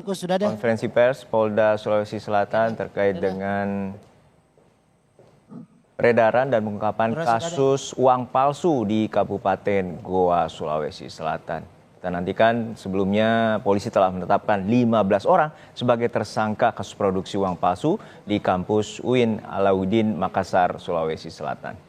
Markus, sudah ada? Konferensi pers Polda Sulawesi Selatan terkait dengan peredaran dan pengungkapan kasus uang palsu di Kabupaten Goa, Sulawesi Selatan. Kita nantikan, sebelumnya polisi telah menetapkan 15 orang sebagai tersangka kasus produksi uang palsu di kampus UIN Alauddin Makassar, Sulawesi Selatan.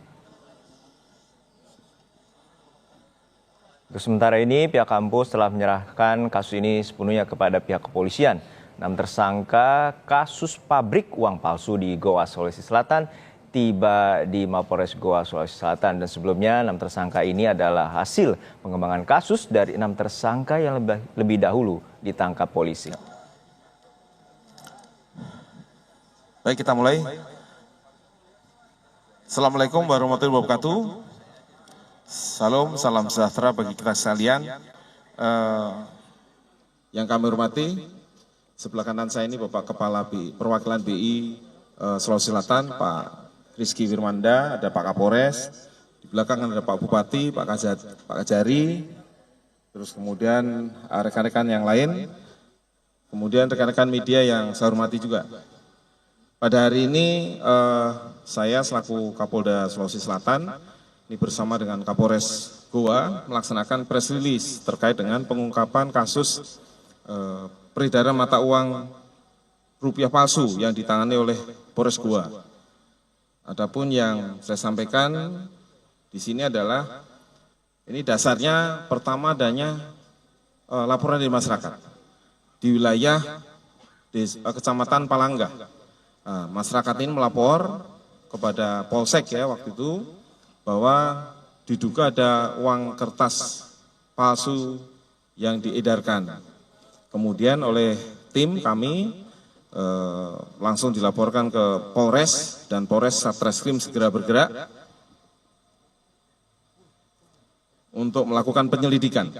Untuk sementara ini, pihak kampus telah menyerahkan kasus ini sepenuhnya kepada pihak kepolisian. 6 tersangka kasus pabrik uang palsu di Goa, Sulawesi Selatan tiba di Mapolres Goa, Sulawesi Selatan. Dan sebelumnya 6 tersangka ini adalah hasil pengembangan kasus dari 6 tersangka yang lebih dahulu ditangkap polisi. Baik, kita mulai. Assalamualaikum warahmatullahi wabarakatuh. Salam sejahtera bagi kita sekalian. Yang kami hormati, sebelah kanan saya ini Bapak Kepala Perwakilan BI Sulawesi Selatan, Pak Rizky Firmanda, ada Pak Kapolres, di belakang ada Pak Bupati, Pak Kajari, terus kemudian rekan-rekan yang lain, kemudian rekan-rekan media yang saya hormati juga. Pada hari ini saya selaku Kapolda Sulawesi Selatan ini bersama dengan Kapolres Goa melaksanakan press release terkait dengan pengungkapan kasus peredaran mata uang rupiah palsu yang ditangani oleh Polres Goa. Adapun yang saya sampaikan di sini adalah ini dasarnya pertama adanya laporan dari masyarakat di wilayah Kecamatan Palangga. Masyarakat ini melapor kepada Polsek ya waktu itu bahwa diduga ada uang kertas palsu yang diedarkan. Kemudian oleh tim kami langsung dilaporkan ke Polres dan Polres Satreskrim segera bergerak untuk melakukan penyelidikan.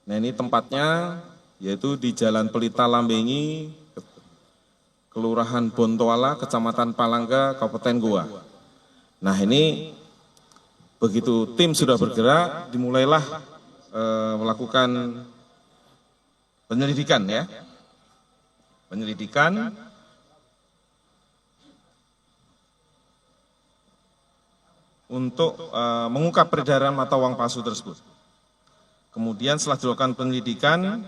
Nah, ini tempatnya yaitu di Jalan Pelita Lambengi, Kelurahan Bontoala, Kecamatan Palangga, Kabupaten Goa. Nah, ini begitu tim sudah bergerak, dimulailah melakukan penyelidikan ya. Penyelidikan untuk mengungkap peredaran mata uang palsu tersebut. Kemudian setelah dilakukan penyelidikan,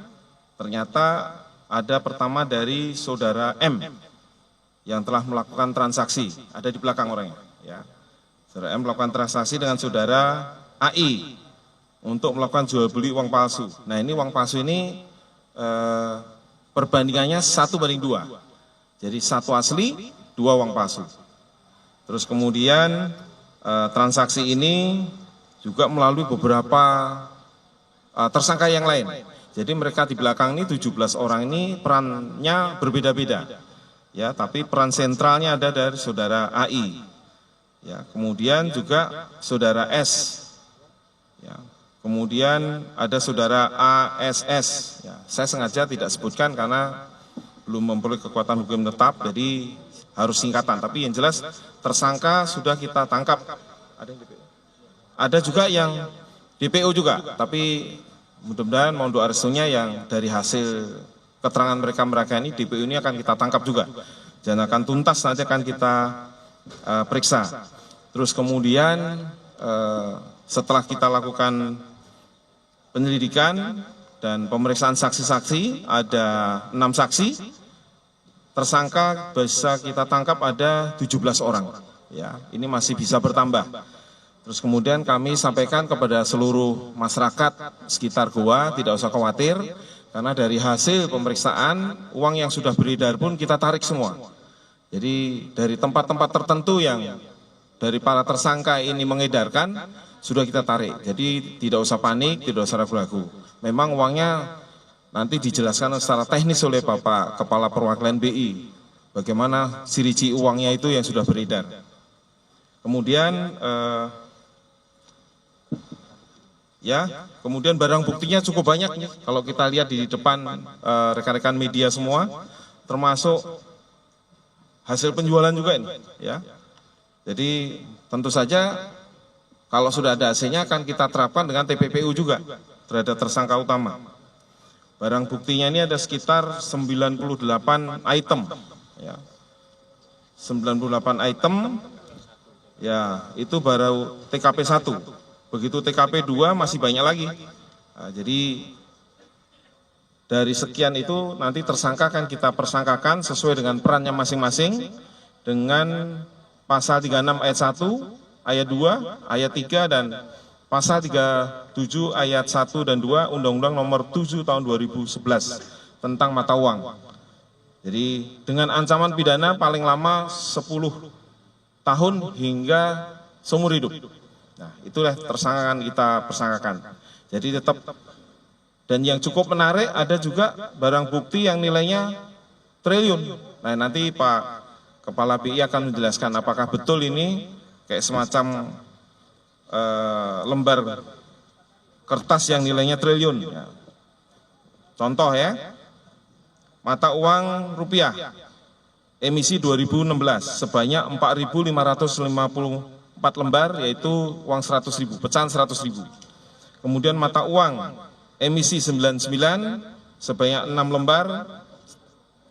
ternyata ada pertama dari saudara M yang telah melakukan transaksi, ada di belakang orangnya ya. Saudara M melakukan transaksi dengan saudara AI untuk melakukan jual beli uang palsu. Nah, ini uang palsu ini perbandingannya 1:2. Jadi 1 asli, 2 uang palsu. Terus kemudian transaksi ini juga melalui beberapa tersangka yang lain. Jadi mereka di belakang ini 17 orang ini perannya berbeda-beda. Ya, tapi peran sentralnya ada dari saudara AI. Ya, kemudian juga saudara S, ya, kemudian ada saudara ASS. Ya, saya sengaja tidak sebutkan karena belum memperoleh kekuatan hukum tetap, jadi harus singkatan. Tapi yang jelas tersangka sudah kita tangkap. Ada juga yang DPO juga, tapi mudah-mudahan mohon doa restunya yang dari hasil keterangan mereka ini DPO ini akan kita tangkap juga. Dan akan tuntas nanti akan kita periksa. Terus kemudian setelah kita lakukan penyelidikan dan pemeriksaan saksi-saksi, ada 6 saksi, tersangka bisa kita tangkap ada 17 orang. Ya, ini masih bisa bertambah. Terus kemudian kami sampaikan kepada seluruh masyarakat sekitar Goa, tidak usah khawatir, karena dari hasil pemeriksaan, uang yang sudah beredar pun kita tarik semua. Jadi dari tempat-tempat tertentu yang dari para tersangka ini mengedarkan, sudah kita tarik. Jadi tidak usah panik, tidak usah ragu-ragu. Memang uangnya nanti dijelaskan secara teknis oleh Bapak Kepala Perwakilan BI, bagaimana ciri-ciri uangnya itu yang sudah beredar. Kemudian kemudian barang buktinya cukup banyak nih. Kalau kita lihat di depan rekan-rekan media semua, termasuk hasil penjualan juga ini, ya. Jadi tentu saja kalau sudah ada hasilnya akan kita terapkan dengan TPPU juga terhadap tersangka utama. Barang buktinya ini ada sekitar 98 item. Ya. 98 item, ya itu baru TKP 1. Begitu TKP 2 masih banyak lagi. Nah, jadi dari sekian itu nanti tersangka akan kita persangkakan sesuai dengan perannya masing-masing dengan pasal 36 ayat 1, ayat 2, ayat 3, dan pasal 37 ayat 1 dan 2 Undang-Undang Nomor 7 tahun 2011 tentang mata uang. Jadi dengan ancaman pidana paling lama 10 tahun hingga seumur hidup. Nah, itulah tersangka kita persangkakan. Jadi tetap, dan yang cukup menarik ada juga barang bukti yang nilainya triliun. Nah, nanti Pak Kepala BI akan menjelaskan apakah betul ini kayak semacam lembar kertas yang nilainya triliun. Ya. Contoh ya, mata uang rupiah emisi 2016 sebanyak 4.554 lembar, yaitu uang 100.000, pecahan 100.000. Kemudian mata uang emisi 99 sebanyak 6 lembar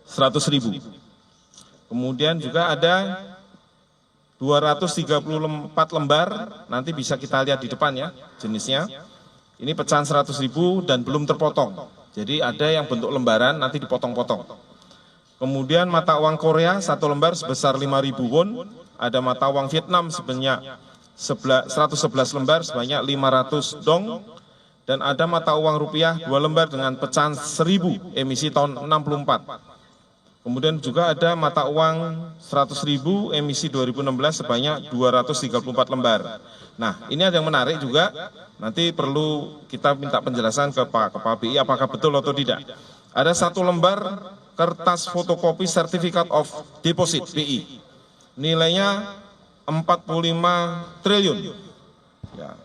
100.000. Kemudian juga ada 234 lembar, nanti bisa kita lihat di depan ya jenisnya. Ini pecahan 100.000 dan belum terpotong. Jadi ada yang bentuk lembaran nanti dipotong-potong. Kemudian mata uang Korea 1 lembar sebesar 5.000 won. Ada mata uang Vietnam sebanyak 111 lembar sebanyak 500 dong. Dan ada mata uang rupiah 2 lembar dengan pecahan 1.000 emisi tahun 64. Kemudian juga ada mata uang 100.000 emisi 2016 sebanyak 234 lembar. Nah, ini ada yang menarik juga, nanti perlu kita minta penjelasan ke Pak Kepala BI apakah betul atau tidak. Ada 1 lembar kertas fotokopi Certificate of Deposit BI, nilainya 45 triliun. Ya.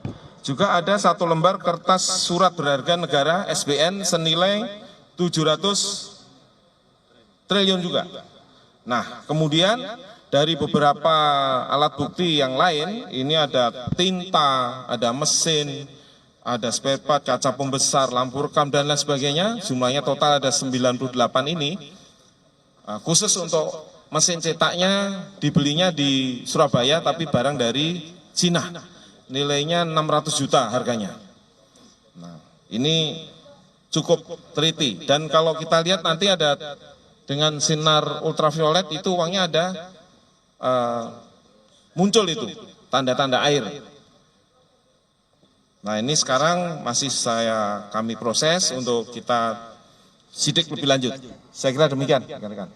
Juga ada 1 lembar kertas surat berharga negara SBN senilai 700 triliun juga. Nah, kemudian dari beberapa alat bukti yang lain, ini ada tinta, ada mesin, ada spare part, kaca pembesar, lampu rekam, dan lain sebagainya. Jumlahnya total ada 98 ini. Khusus untuk mesin cetaknya dibelinya di Surabaya, tapi barang dari Cina. Nilainya 600 juta harganya. Nah, ini cukup teliti. Dan kalau kita lihat nanti ada dengan sinar ultraviolet itu uangnya ada muncul itu tanda-tanda air. Nah, ini sekarang masih kami proses untuk kita sidik lebih lanjut. Saya kira demikian, rekan-rekan.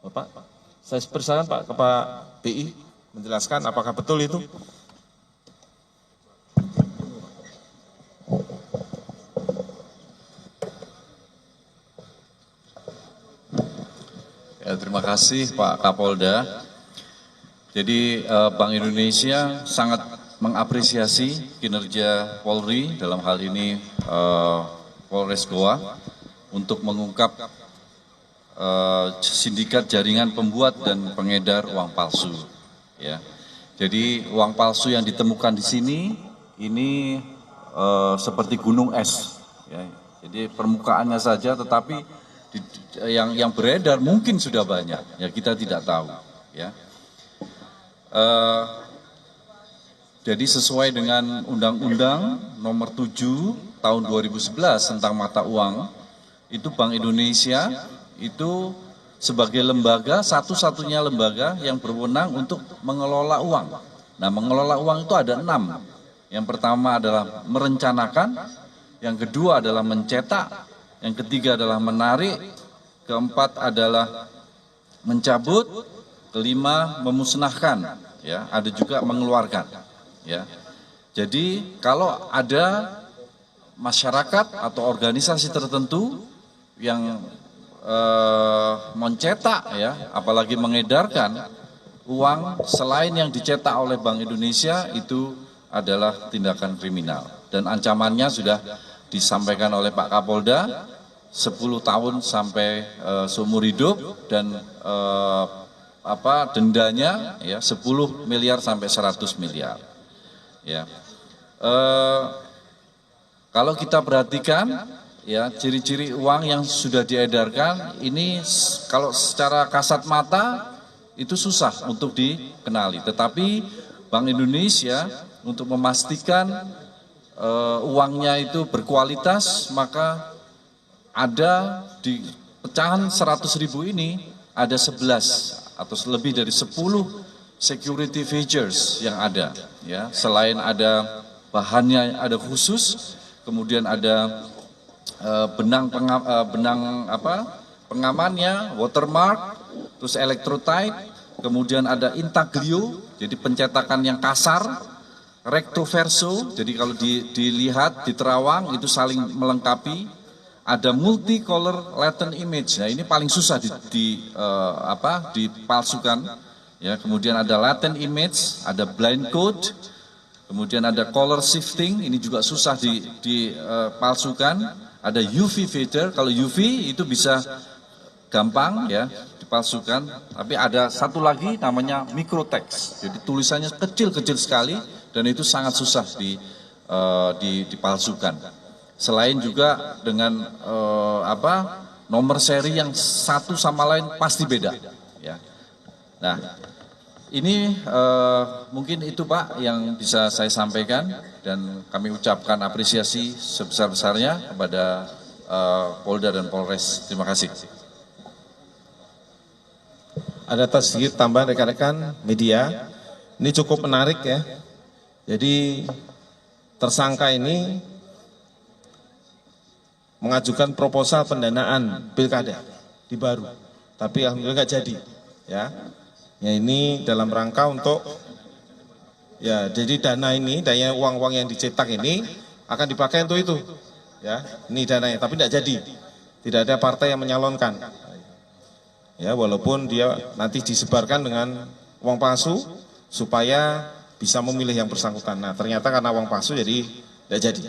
Bapak, saya persilakan Pak Kepala BI menjelaskan apakah betul itu. Ya, terima kasih Pak Kapolda. Jadi Bank Indonesia sangat mengapresiasi kinerja Polri dalam hal ini Polres Goa untuk mengungkap sindikat jaringan pembuat dan pengedar uang palsu. Ya, jadi uang palsu yang ditemukan di sini ini seperti gunung es. Ya, jadi permukaannya saja, tetapi yang beredar mungkin sudah banyak, ya kita tidak tahu. Ya, jadi sesuai dengan Undang-Undang Nomor 7 Tahun 2011 tentang mata uang, itu Bank Indonesia itu sebagai lembaga satu-satunya lembaga yang berwenang untuk mengelola uang. Nah, mengelola uang itu ada 6. Yang pertama adalah merencanakan, yang kedua adalah mencetak, yang ketiga adalah menarik, keempat adalah mencabut, kelima memusnahkan, ya, ada juga mengeluarkan, ya. Jadi kalau ada masyarakat atau organisasi tertentu yang mencetak, ya, apalagi mengedarkan uang selain yang dicetak oleh Bank Indonesia, itu adalah tindakan kriminal dan ancamannya sudah disampaikan oleh Pak Kapolda, 10 tahun sampai seumur hidup, dan dendanya ya 10 miliar sampai 100 miliar. Ya. Kalau kita perhatikan ya ciri-ciri uang yang sudah diedarkan ini kalau secara kasat mata itu susah untuk dikenali. Tetapi Bank Indonesia untuk memastikan uangnya itu berkualitas, maka ada di pecahan 100.000 ini ada 11 atau lebih dari 10 security features yang ada, ya. Selain ada bahannya ada khusus, kemudian ada pengamannya, watermark, terus electrotype, kemudian ada intaglio, jadi pencetakan yang kasar, recto verso, jadi kalau dilihat di terawang itu saling melengkapi, ada multicolor latent image, nah ini paling susah dipalsukan, ya. Kemudian ada latent image, ada blind code, kemudian ada color shifting, ini juga susah dipalsukan, ada UV filter, kalau UV itu bisa gampang, ya, dipalsukan. Tapi ada satu lagi namanya microtext, jadi tulisannya kecil-kecil sekali dan itu sangat susah dipalsukan. Selain juga dengan nomor seri yang satu sama lain pasti beda, ya. Nah, ini mungkin itu Pak yang bisa saya sampaikan, dan kami ucapkan apresiasi sebesar-besarnya kepada Polda dan Polres. Terima kasih. Ada sedikit tambahan rekan-rekan media, ini cukup menarik ya. Jadi tersangka ini mengajukan proposal pendanaan pilkada di Baru, tapi alhamdulillah nggak jadi, ya. Ya ini dalam rangka untuk, ya jadi dana uang-uang yang dicetak ini akan dipakai untuk itu, ya. Ini dananya, tapi tidak jadi, tidak ada partai yang menyalonkan. Ya walaupun dia nanti disebarkan dengan uang palsu supaya bisa memilih yang bersangkutan. Nah ternyata karena uang palsu jadi tidak jadi.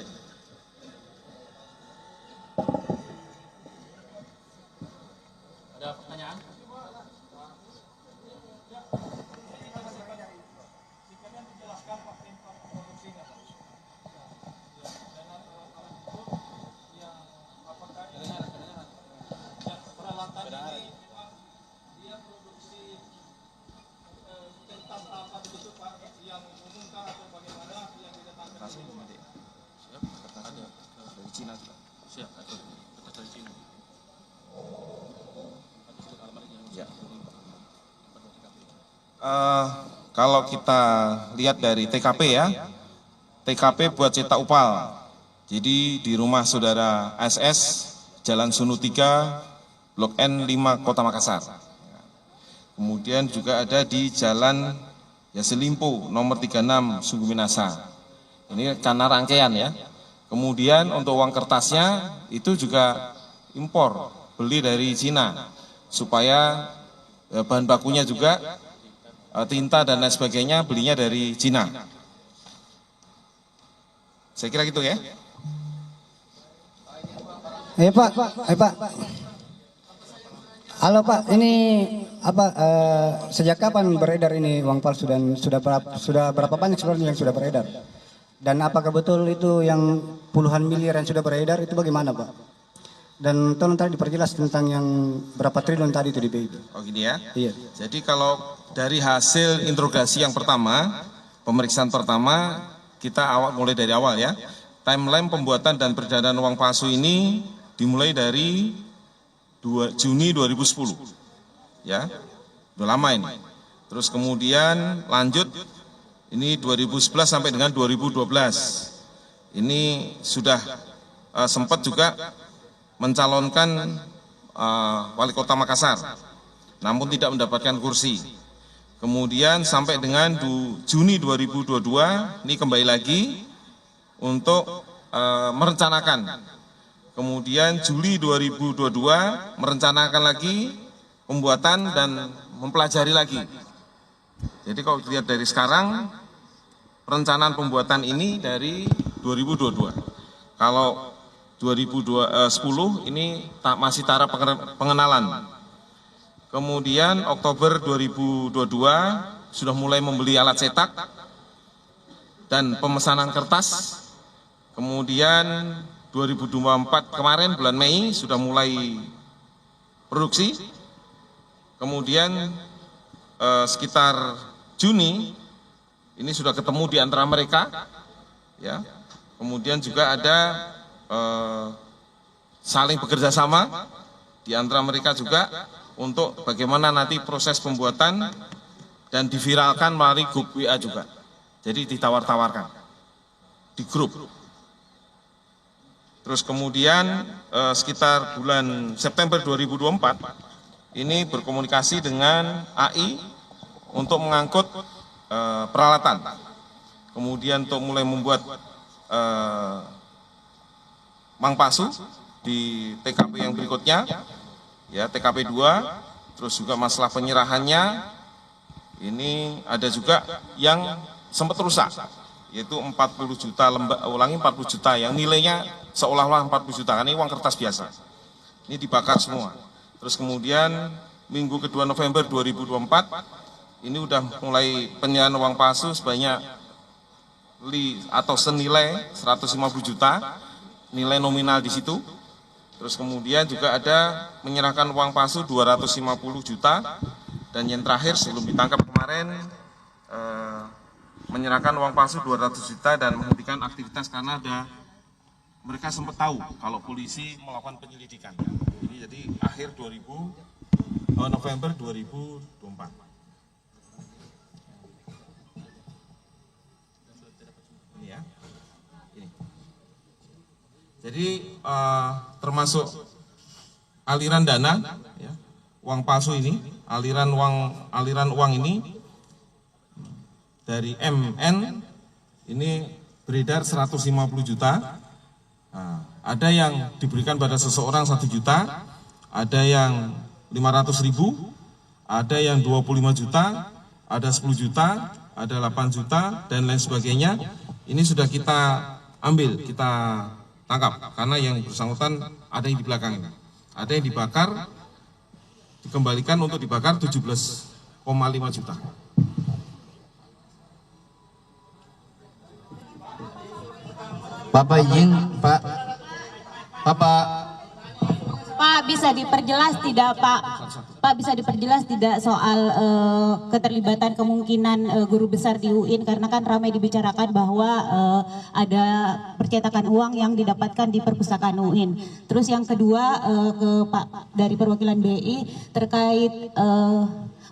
Kalau kita lihat dari TKP ya, TKP buat cetak upal. Jadi di rumah saudara SS, Jalan Sunu 3, Blok N 5, Kota Makassar. Kemudian juga ada di Jalan Yasilimpo, nomor 36, Sungguh Minasa. Ini karena rangkaian ya. Kemudian untuk uang kertasnya itu juga impor, beli dari Cina, supaya bahan bakunya juga tinta dan lain sebagainya belinya dari Cina. Saya kira gitu ya. Pak. Halo Pak, ini sejak kapan beredar ini uang palsu dan sudah berapa banyak sebenarnya yang sudah beredar? Dan apakah betul itu yang puluhan miliar yang sudah beredar itu bagaimana Pak? Dan tolong tadi diperjelas tentang yang berapa triliun tadi itu di BI. Oh gini ya. Iya. Jadi kalau dari hasil interogasi yang pertama, pemeriksaan pertama, kita mulai dari awal ya. Timeline pembuatan dan peredaran uang palsu ini dimulai dari Juni 2010. Ya. Udah lama ini. Terus kemudian lanjut ini 2011 sampai dengan 2012. Ini sudah sempat juga mencalonkan wali kota Makassar, namun tidak mendapatkan kursi. Kemudian sampai dengan Juni 2022, ini kembali lagi untuk merencanakan. Kemudian Juli 2022 merencanakan lagi pembuatan dan mempelajari lagi. Jadi kalau dilihat dari sekarang, perencanaan pembuatan ini dari 2022. Kalau 2010 ini masih taraf pengenalan. Kemudian Oktober 2022 sudah mulai membeli alat cetak dan pemesanan kertas. Kemudian 2024 kemarin bulan Mei sudah mulai produksi, kemudian sekitar Juni ini sudah ketemu di antara mereka, ya. Kemudian juga ada saling bekerja sama di antara mereka juga untuk bagaimana nanti proses pembuatan dan diviralkan melalui grup WA juga. Jadi ditawar-tawarkan di grup. Terus kemudian sekitar bulan September 2024 ini berkomunikasi dengan AI untuk mengangkut peralatan. Kemudian untuk mulai membuat mang palsu di TKP yang berikutnya, ya TKP 2, terus juga masalah penyerahannya, ini ada juga yang sempat rusak, yaitu 40 juta ulangi 40 juta yang nilainya seolah-olah 40 juta, karena ini uang kertas biasa. Ini dibakar semua. Terus kemudian minggu kedua November 2024, ini udah mulai penyerahan uang palsu sebanyak atau senilai 150 juta, nilai nominal di situ. Terus kemudian juga ada menyerahkan uang palsu 250 juta, dan yang terakhir sebelum ditangkap kemarin menyerahkan uang palsu 200 juta dan menghentikan aktivitas karena mereka sempat tahu kalau polisi melakukan penyelidikan. Ini jadi akhir November 2024. Ini ya. Ini. Jadi termasuk aliran dana, ya, uang palsu ini, aliran uang ini dari MN ini beredar 150 juta. Nah, ada yang diberikan pada seseorang 1 juta, ada yang 500.000, ada yang 25 juta, ada 10 juta, ada 8 juta, dan lain sebagainya. Ini sudah kita ambil, kita tangkap, karena yang bersangkutan ada yang di belakang, ada yang dibakar, dikembalikan untuk dibakar 17,5 juta. Bapak izin, Pak. Pak, bisa diperjelas tidak, Pak? Pak, bisa diperjelas tidak soal keterlibatan kemungkinan guru besar di UIN, karena kan ramai dibicarakan bahwa ada percetakan uang yang didapatkan di perpustakaan UIN. Terus yang kedua ke Pak dari perwakilan BI terkait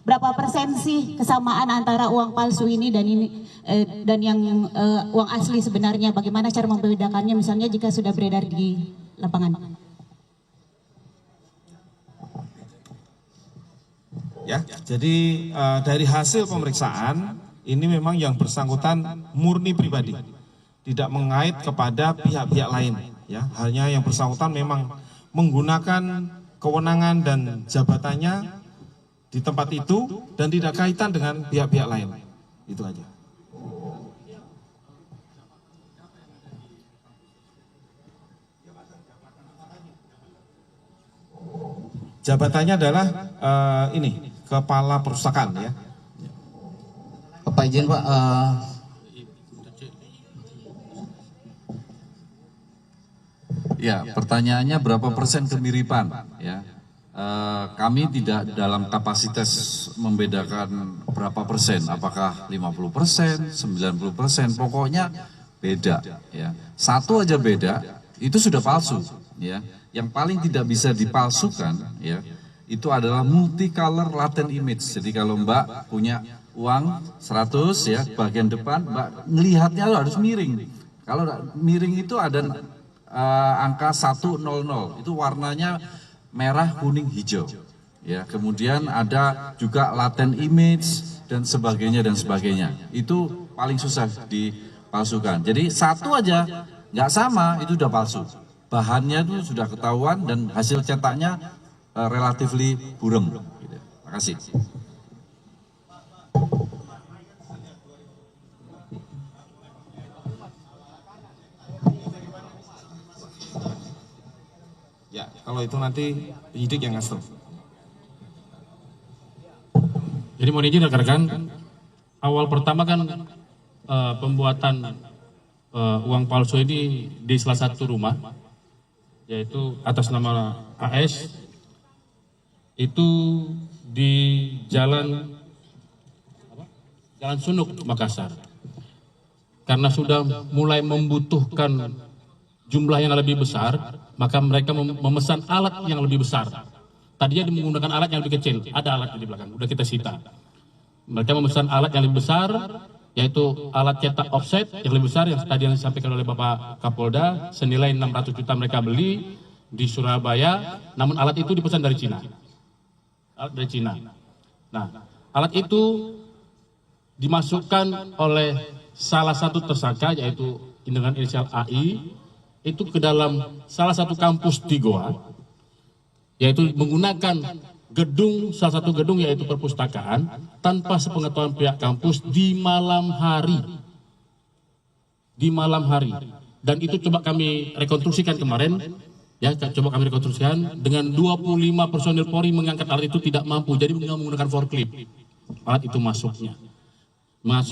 berapa persen sih kesamaan antara uang palsu ini dan yang uang asli sebenarnya? Bagaimana cara membedakannya misalnya jika sudah beredar di lapangan? Ya, jadi dari hasil pemeriksaan ini memang yang bersangkutan murni pribadi, tidak mengait kepada pihak-pihak lain. Ya, hanya yang bersangkutan memang menggunakan kewenangan dan jabatannya di tempat itu dan tidak kaitan dengan pihak-pihak lain. Itu aja. Jabatannya adalah ini, kepala perpustakaan, ya. Bapak izin, Pak. Ya, pertanyaannya berapa persen kemiripan, ya. Kami tidak dalam kapasitas membedakan berapa persen, apakah 50%, 90%, pokoknya beda, ya. Satu aja beda, itu sudah palsu, ya. Yang paling tidak bisa dipalsukan, ya, itu adalah multicolor latent image. Jadi kalau Mbak punya uang 100, ya, bagian depan Mbak ngelihatnya harus miring. Kalau miring itu ada angka 100, itu warnanya merah, kuning, hijau. Ya, kemudian ada juga latent image dan sebagainya dan sebagainya. Itu paling susah dipalsukan. Jadi satu aja nggak sama itu udah palsu. Bahannya itu sudah ketahuan dan hasil cetaknya relatively burem. Gitu. Terima kasih. Ya, kalau itu nanti penyidik yang ngasih. Jadi mohon izin rekan-rekan, awal pertama kan pembuatan uang palsu ini di salah satu rumah yaitu atas nama AS, itu di Jalan Sunuk, Makassar. Karena sudah mulai membutuhkan jumlah yang lebih besar, maka mereka memesan alat yang lebih besar. Tadinya menggunakan alat yang lebih kecil, ada alat di belakang, udah kita sita. Mereka memesan alat yang lebih besar, yaitu alat cetak offset yang lebih besar yang tadi yang disampaikan oleh Bapak Kapolda, senilai 600 juta mereka beli di Surabaya, namun alat itu dipesan dari Cina. Alat dari Cina. Nah, alat itu dimasukkan oleh salah satu tersangka, yaitu dengan inisial AI, itu ke dalam salah satu kampus di Goa, yaitu menggunakan salah satu gedung yaitu perpustakaan, tanpa sepengetahuan pihak kampus di malam hari. Dan itu coba kami rekonstruksikan kemarin, ya, coba kami rekonstruksikan dengan 25 personil Polri mengangkat alat itu tidak mampu, jadi menggunakan forklift. Alat itu masuk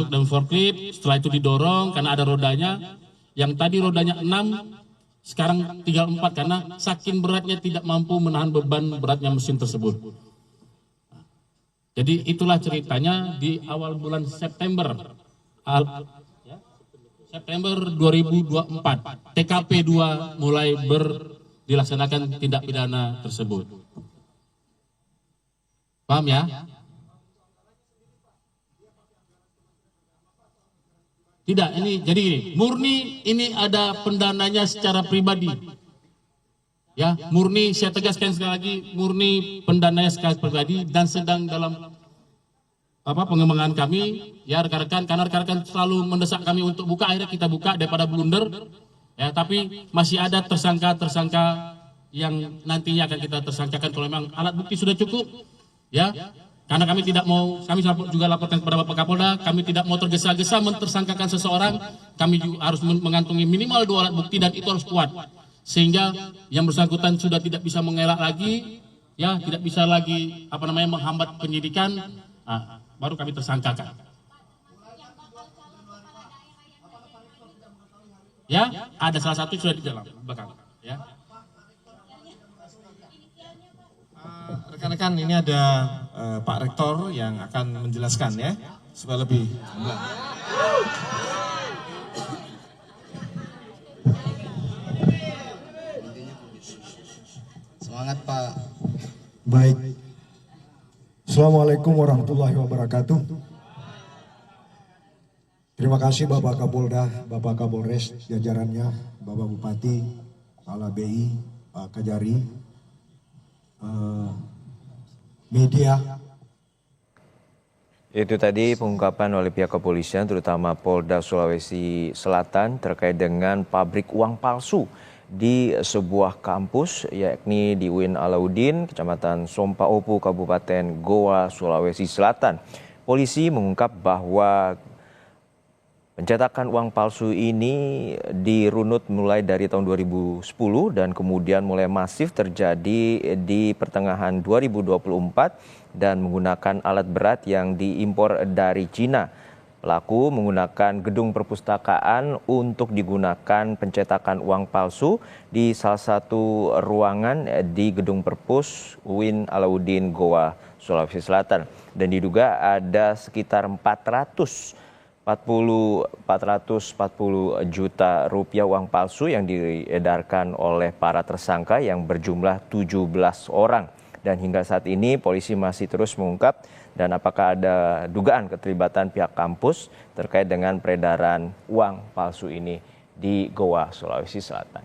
dalam forklift, setelah itu didorong karena ada rodanya, yang tadi rodanya 6, sekarang tinggal 4 karena saking beratnya tidak mampu menahan beban beratnya mesin tersebut. Jadi itulah ceritanya di awal bulan September 2024, TKP 2 mulai dilaksanakan tindak pidana tersebut. Paham ya? Tidak, jadi ini murni ini ada pendananya secara pribadi. Ya, murni, saya tegaskan sekali lagi, murni pendananya secara pribadi dan sedang dalam pengembangan kami, ya rekan-rekan, karena rekan-rekan selalu mendesak kami untuk buka, akhirnya kita buka daripada blunder. Ya, tapi masih ada tersangka-tersangka yang nantinya akan kita tersangkakan kalau memang alat bukti sudah cukup. Ya. Karena kami tidak mau, kami juga laporkan kepada Bapak Kapolda, kami tidak mau tergesa-gesa mentersangkakan seseorang, kami juga harus mengantungi minimal 2 alat bukti dan itu harus kuat. Sehingga yang bersangkutan sudah tidak bisa mengelak lagi, ya tidak bisa lagi menghambat penyidikan, baru kami tersangkakan. Ya, ada salah satu sudah di dalam belakang. Ya. Rekan-rekan, ini ada Pak Rektor yang akan menjelaskan ya, supaya lebih. Semangat Pak. Baik. Assalamualaikum warahmatullahi wabarakatuh. Terima kasih Bapak Kapolda, Bapak Kapolres, jajarannya, Bapak Bupati, Kepala BI, Pak Kajari, media. Itu tadi pengungkapan oleh pihak kepolisian terutama Polda Sulawesi Selatan terkait dengan pabrik uang palsu di sebuah kampus yakni di UIN Alauddin, Kecamatan Sompaopu, Kabupaten Goa, Sulawesi Selatan. Polisi mengungkap bahwa pencetakan uang palsu ini dirunut mulai dari tahun 2010 dan kemudian mulai masif terjadi di pertengahan 2024 dan menggunakan alat berat yang diimpor dari Cina. Pelaku menggunakan gedung perpustakaan untuk digunakan pencetakan uang palsu di salah satu ruangan di gedung perpus UIN Alauddin Goa, Sulawesi Selatan. Dan diduga ada sekitar 440 juta rupiah uang palsu yang diedarkan oleh para tersangka yang berjumlah 17 orang. Dan hingga saat ini polisi masih terus mengungkap dan apakah ada dugaan keterlibatan pihak kampus terkait dengan peredaran uang palsu ini di Goa, Sulawesi Selatan.